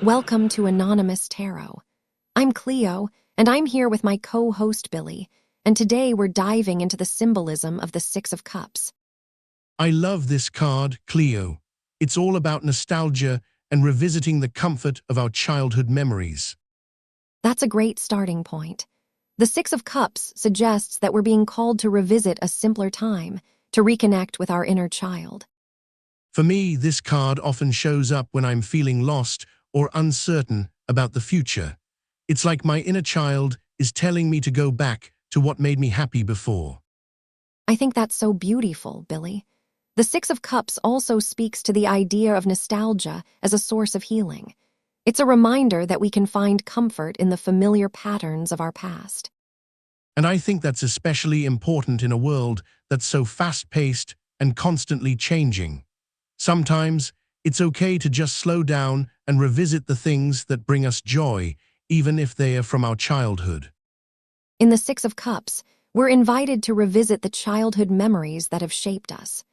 Welcome to Anonymous Tarot. I'm Kleo, and I'm here with my co-host Billie, and today we're diving into the symbolism of the Six of Cups. I love this card, Cleo. It's all about nostalgia and revisiting the comfort of our childhood memories. That's a great starting point. The Six of Cups suggests that we're being called to revisit a simpler time, to reconnect with our inner child. For me, this card often shows up when I'm feeling lost or uncertain about the future. It's like my inner child is telling me to go back to what made me happy before. I think that's so beautiful, Billie. The Six of Cups also speaks to the idea of nostalgia as a source of healing. It's a reminder that we can find comfort in the familiar patterns of our past. And I think that's especially important in a world that's so fast-paced and constantly changing. Sometimes, it's okay to just slow down and revisit the things that bring us joy, even if they are from our childhood. In the Six of Cups, we're invited to revisit the childhood memories that have shaped us.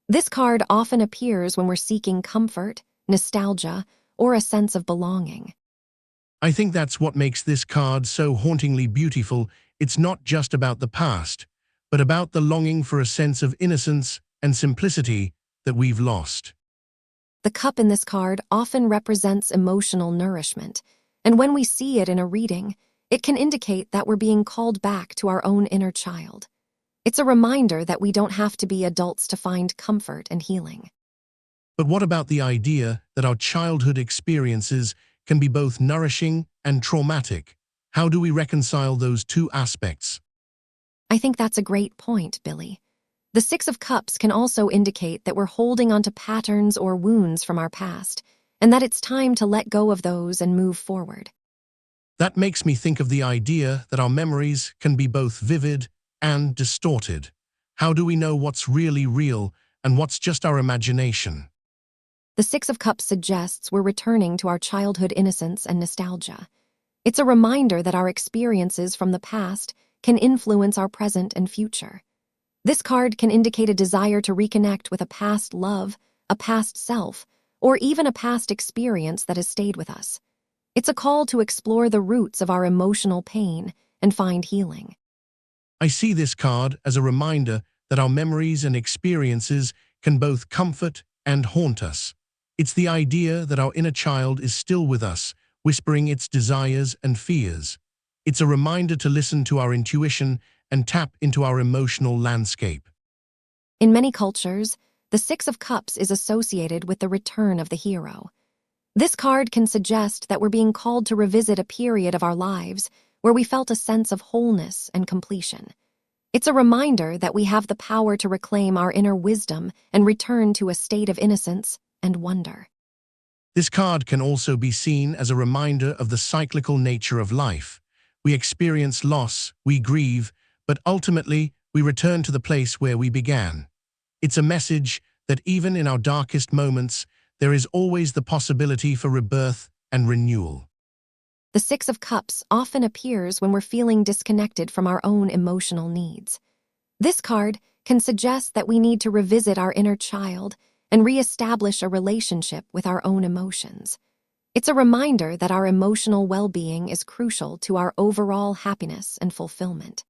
This card often appears when we're seeking comfort, nostalgia, or a sense of belonging. I think that's what makes this card so hauntingly beautiful. It's not just about the past, but about the longing for a sense of innocence and simplicity that we've lost. The cup in this card often represents emotional nourishment, and when we see it in a reading, it can indicate that we're being called back to our own inner child. It's a reminder that we don't have to be adults to find comfort and healing. But what about the idea that our childhood experiences can be both nourishing and traumatic? How do we reconcile those two aspects? I think that's a great point, Billie. The Six of Cups can also indicate that we're holding onto patterns or wounds from our past, and that it's time to let go of those and move forward. That makes me think of the idea that our memories can be both vivid and distorted. How do we know what's really real and what's just our imagination? The Six of Cups suggests we're returning to our childhood innocence and nostalgia. It's a reminder that our experiences from the past can influence our present and future. This card can indicate a desire to reconnect with a past love, a past self, or even a past experience that has stayed with us. It's a call to explore the roots of our emotional pain and find healing. I see this card as a reminder that our memories and experiences can both comfort and haunt us. It's the idea that our inner child is still with us, whispering its desires and fears. It's a reminder to listen to our intuition and tap into our emotional landscape. In many cultures, the Six of Cups is associated with the return of the hero. This card can suggest that we're being called to revisit a period of our lives where we felt a sense of wholeness and completion. It's a reminder that we have the power to reclaim our inner wisdom and return to a state of innocence and wonder. This card can also be seen as a reminder of the cyclical nature of life. We experience loss, we grieve, but ultimately we return to the place where we began. It's a message that even in our darkest moments, there is always the possibility for rebirth and renewal. The Six of Cups often appears when we're feeling disconnected from our own emotional needs. This card can suggest that we need to revisit our inner child and reestablish a relationship with our own emotions. It's a reminder that our emotional well-being is crucial to our overall happiness and fulfillment.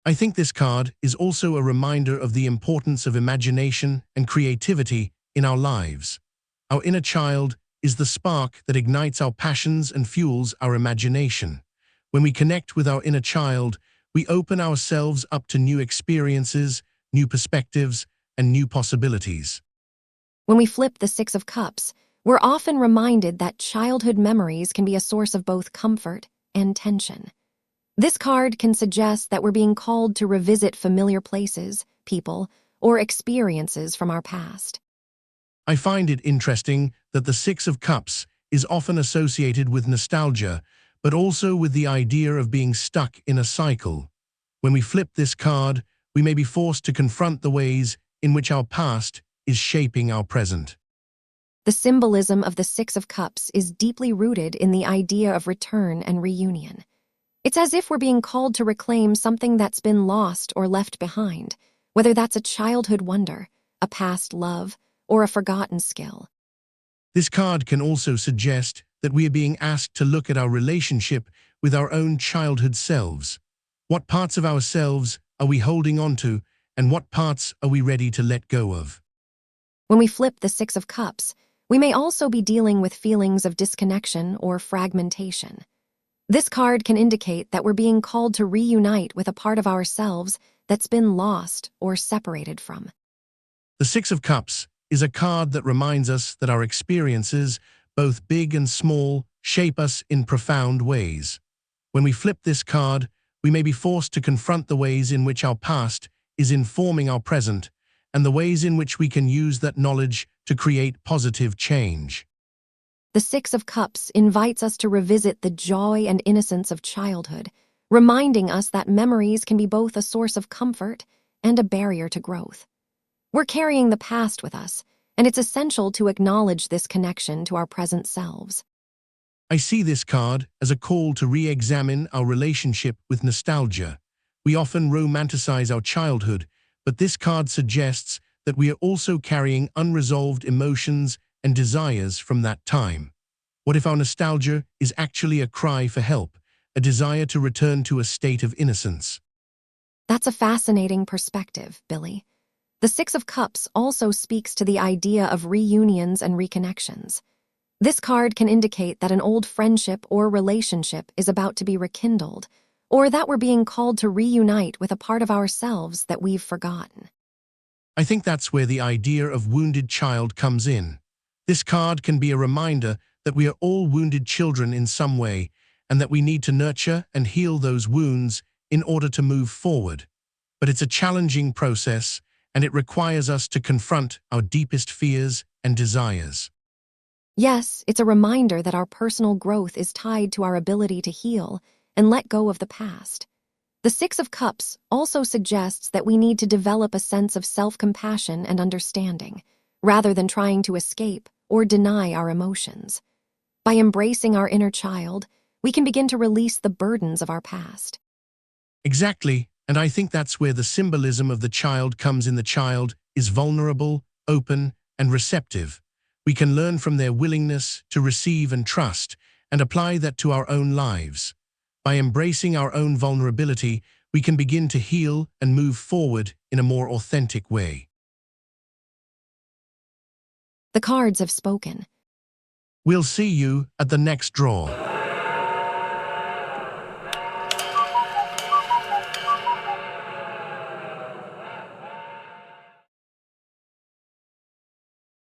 I think this card is also a reminder of the importance of imagination and creativity in our lives. Our inner child is the spark that ignites our passions and fuels our imagination. When we connect with our inner child, we open ourselves up to new experiences, new perspectives, and new possibilities. When we flip the Six of Cups, we're often reminded that childhood memories can be a source of both comfort and tension. This card can suggest that we're being called to revisit familiar places, people, or experiences from our past. I find it interesting that the Six of Cups is often associated with nostalgia, but also with the idea of being stuck in a cycle. When we flip this card, we may be forced to confront the ways in which our past is shaping our present. The symbolism of the Six of Cups is deeply rooted in the idea of return and reunion. It's as if we're being called to reclaim something that's been lost or left behind, whether that's a childhood wonder, a past love, or a forgotten skill. This card can also suggest that we are being asked to look at our relationship with our own childhood selves. What parts of ourselves are we holding on to, and what parts are we ready to let go of? When we flip the Six of Cups, we may also be dealing with feelings of disconnection or fragmentation. This card can indicate that we're being called to reunite with a part of ourselves that's been lost or separated from. The Six of Cups is a card that reminds us that our experiences, both big and small, shape us in profound ways. When we flip this card, we may be forced to confront the ways in which our past is informing our present and the ways in which we can use that knowledge to create positive change. The Six of Cups invites us to revisit the joy and innocence of childhood, reminding us that memories can be both a source of comfort and a barrier to growth. We're carrying the past with us, and it's essential to acknowledge this connection to our present selves. I see this card as a call to re-examine our relationship with nostalgia. We often romanticize our childhood, but this card suggests that we are also carrying unresolved emotions and desires from that time. What if our nostalgia is actually a cry for help, a desire to return to a state of innocence? That's a fascinating perspective, Billie. The Six of Cups also speaks to the idea of reunions and reconnections. This card can indicate that an old friendship or relationship is about to be rekindled, or that we're being called to reunite with a part of ourselves that we've forgotten. I think that's where the idea of wounded child comes in. This card can be a reminder that we are all wounded children in some way, and that we need to nurture and heal those wounds in order to move forward. But it's a challenging process, and it requires us to confront our deepest fears and desires. Yes, it's a reminder that our personal growth is tied to our ability to heal and let go of the past. The Six of Cups also suggests that we need to develop a sense of self-compassion and understanding, rather than trying to escape or deny our emotions. By embracing our inner child, we can begin to release the burdens of our past. Exactly, and I think that's where the symbolism of the child comes in. The child is vulnerable, open, and receptive. We can learn from their willingness to receive and trust, and apply that to our own lives. By embracing our own vulnerability, we can begin to heal and move forward in a more authentic way. The cards have spoken. We'll see you at the next draw.